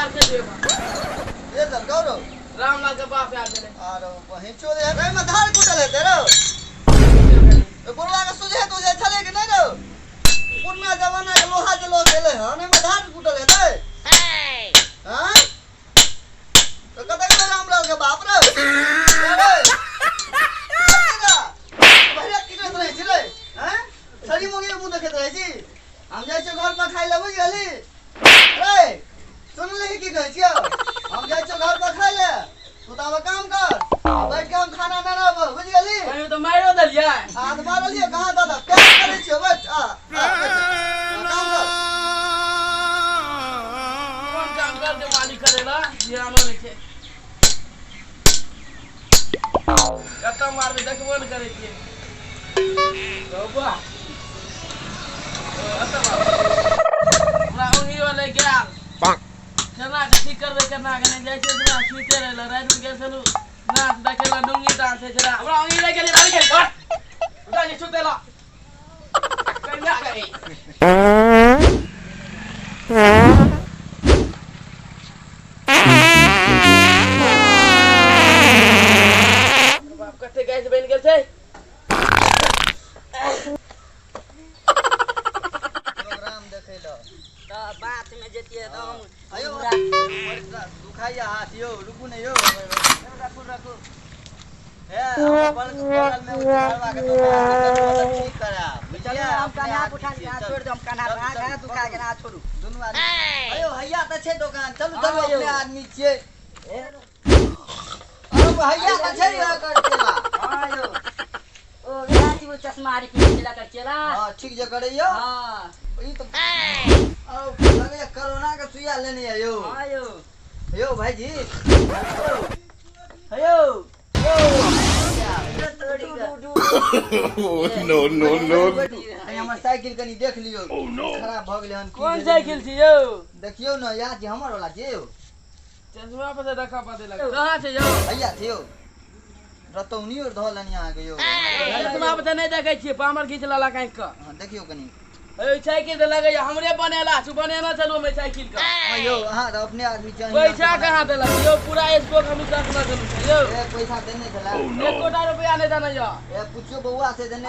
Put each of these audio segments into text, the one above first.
रामलाल के देवा ये चल गौरो रामलाल के बाप याद चले आरो वही चोरे है रे मधार कुटल है तेरो तो गुरुआ का सुझे तुझे चले कि नहीं रो पुरना जमाना के लोहा के लोग गेले ह ने मधार कुटल है ते हां तो कते के रामलाल के बाप रे अरे भैया की करत रही छी रे हैं छड़ी मोगी मुंह देखत रही छी हम जाय छ घर पर खाइ लेबो गेली रे सुन ले की कहै छियो हम जाय छ घर पर खाइ ले तू त अब काम कर बैठ के हम खाना ना ना बुझ गेली कहियो तो मारो दलिया हाथ मारलिए कहां दादा प्यार करे छियो बैठ काम कर कौन काम कर दे मालिक करेला ये हमर लिखे कत्ता मार दे देखबो न करे छिए बाबा अत्ता मार राउनी वाले गेल केना के ठीक करबे केना के नहीं जाय छै हमरा सुते रहल रात में गेल छलु नाच देखेला डुंगी डांस छै जरा हमरा अंगी ले गेली गाड़ी खेल हट उठा जे सुतेला कन्या करे बाप कते गैस बन गेल छै प्रोग्राम देखैला तो बात में जेतिए तो हम आयो दुखाइया हाथ यो रुकू नहीं यो रखू रखू ए हम बल में उतारवा के तो ठीक करा चलो हम कान्हा उठा के हाथ छोड़ दो हम कान्हा भाग दुखा के ना छोड़ू दोनों आदमी आयो हैया त छे दुकान चलो चलो अपने आदमी छिए अब हैया त छे या कर चला आयो ओ राती वो चश्मा रे के चला कर चला हां ठीक जे करैयो हां ई तो अब लगे कोरोना के सुइया लेने आयो आयो यो भाईजी हेयो No, no, no. हमर साइकिल कनी देख लियो खराब भ गेलै हन कौन साइकिल छी यो देखियो न या जे हमर वाला जे चश्मा पर से देखा पाते लग कहां छै यो भैया थियो रतौनी और धलन यहां के यो चश्मा पर से नहीं देखे छी पामर खींच लाला काई का देखियो कनी ए साइकिल तो लगे हमरे बनेला छु बनेना चलो मैं साइकिल का यो हां अपने आदमी चाहिए पैसा कहां देला यो पूरा इसको हम चश्मा चलो यो ए पैसा देने चला 1 कोटा रुपया नहीं देना यो ए पूछो बउआ से देने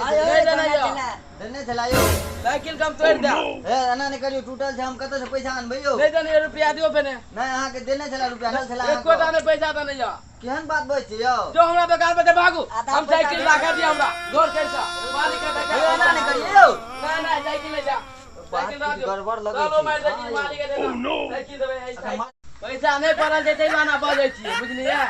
देने चला यो साइकिल कम तोड़ दे ए एना नहीं करियो टूटल छै हम कत से पैसा आनबै यो नहीं देने रुपया दियो पने नहीं अहां के देने चला रुपया न चला 1 कोटा में पैसा देने यो केहन बात बोल छी यो जो हमरा दुकान पे से भागू हम साइकिल लागा दिया हमरा जोर कैसा मालिक का देखा एना नहीं करियो ना साइकिल ले जा साइकिल ला दियो गड़बड़ लगे चलो मार दे मालिक के देना साइकिल देबे पैसा नहीं पड़ल छै तै बाना बजै छी बुझलिए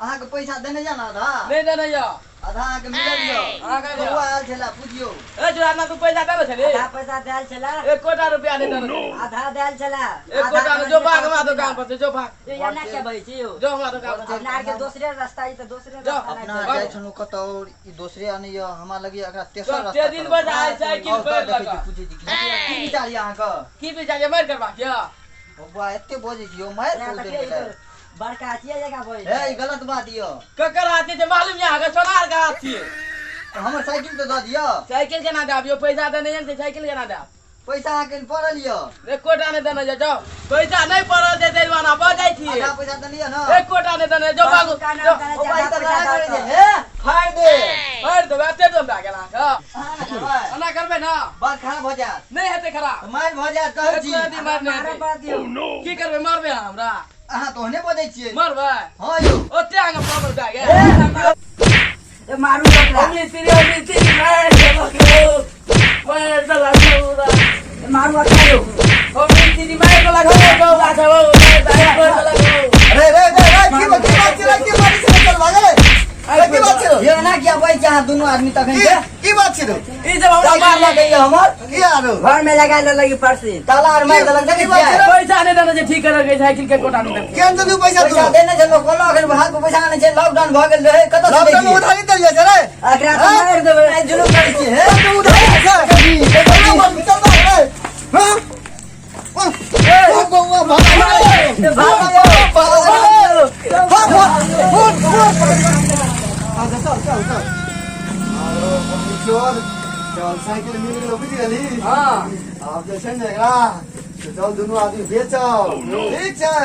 अहां के पैसा देने जाना आधा नहीं देने यो आधा के मिलल यो अहां के बउआ आयल छला पूछियो ए जुराना तू पैसा देबे छली आधा पैसा देल चला 1 कोटा रुपया नहीं देने आधा देल चला 1 कोटा में जो भाग हमरा दुकान पर से जो भाग ये ना के भाई छी जो हमरा दुकान पर नार के दूसरे रास्ता ई तो दूसरे जो रास्ता अपना ना जाय छनु कतौ ई दोसरे आने यो हमरा लगी एकरा तेसर रास्ता ते दिन बाद आय साइकिल पर लगा पूछी दी की विचार अहां का की बेचारे मार करबा क्या बउआ एते बजे छियो मार बोल दे बड़का छिए जगह भाई ए ई गलत बात यो ककर हाथी से मालूम यहाँ का सोनार का हाथ छी हमर साइकिल तो द दियो साइकिल केना दाब यो पैसा देने जन साइकिल केना दाब पैसा आके पड़ल यो 1 कोटा नहीं देने जाओ पैसा नहीं पड़ल दे देवाना बजाई थी आधा पैसा त लियो ना 1 कोटा नहीं देने जो भागो ओ भाई त ना करे हे फाड़ दे और तो बाते तो बा गेला का हां ओना करबे ना बात खराब हो जात नहीं हेते खराब मार भ जात कहै छी दिन मार मारे पा दियो की करबे मारबे हमरा अहां तो ने बजै छियै मारबे हां यो ओते आगे प्रॉब्लम का गे ए मारू सकला ओनी तेरी मार दला मारू अखायो ओनी तेरी मार दला गो लागा वो दाई को दला गो रे की बात चला की बात से चल भागे की बात छे यो ना क्या भाई जहां दोनों आदमी तखन के की बात छे ई जब हमरा मार लगे हमर की आरो घर में लगा लगी पर्सी ताला और मार देलक देखि पैसा नहीं देने जे ठीक करे साइकिल के कोटा नहीं दे केन दू पैसा देने छलो कोलो अखन हाथ में पैसा आने छे लॉकडाउन भ गेल रहे कत से लॉकडाउन में उधारी दल जाय रे अकरा तो मार देबे आई जुलूम करै छी हे तो उधारी है चल बा रे हां बउआ चल साइकिल मिल गेलो बुझि गेली हां अब जैसे नेगरा चल दुनू आदमी बेचब ठीक छै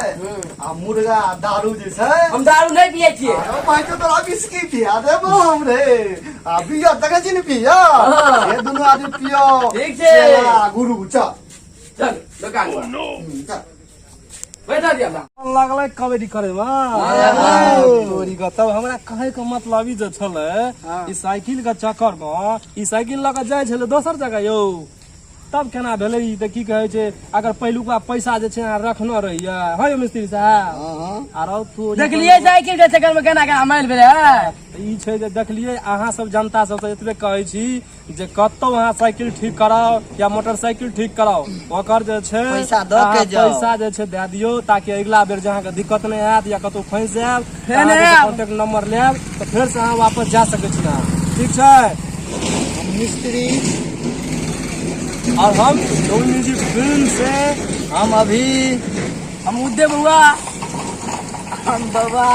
आ मुर्गा दारू जे छै हम दारू नहीं पिए छिए अरे भाई तो तोरा बिस्की पिया देबो हम रे आ पिया तके छी ने पिया ये दुनू आदमी पियो ठीक छै। चला गुरु चल चल दुकान पर चल बैठा दिया बा लागलै कॉमेडी करे में चोरी का तब हमरा कहे के मतलब ई जे छले ई साइकिल के चक्कर में ई साइकिल लग जाय छले दोसर जगह यौ तब केना भेलै ई त की कहै छै अगर पहिलुका पैसा जे छै रखना रहिए है यौ मिस्त्री साहब आरो तू देखलिए साइकिल के चक्कर में केना केना मैल भेले ई छै जे देखलिए अहाँ सब जनता सब से एतबे कहै छी जे कतौ अहाँ साइकिल ठीक कराओ या मोटरसाइकिल ठीक कराओ ओकर जे छै पैसा दऽ के जाओ। पैसा जे छै दे दियौ ताकि अगला बेर जे अहाँके दिक्कत नहि हैत या कतौ फंस जायब फेर नहि आयब। कांटेक्ट नंबर लेब तऽ फेर से अहाँ वापस जा सकै छी अहाँ ठीक छै मिस्त्री और हम म्यूजिक फिल्म से हम अभी हम उद्दे बउआ हम बाबा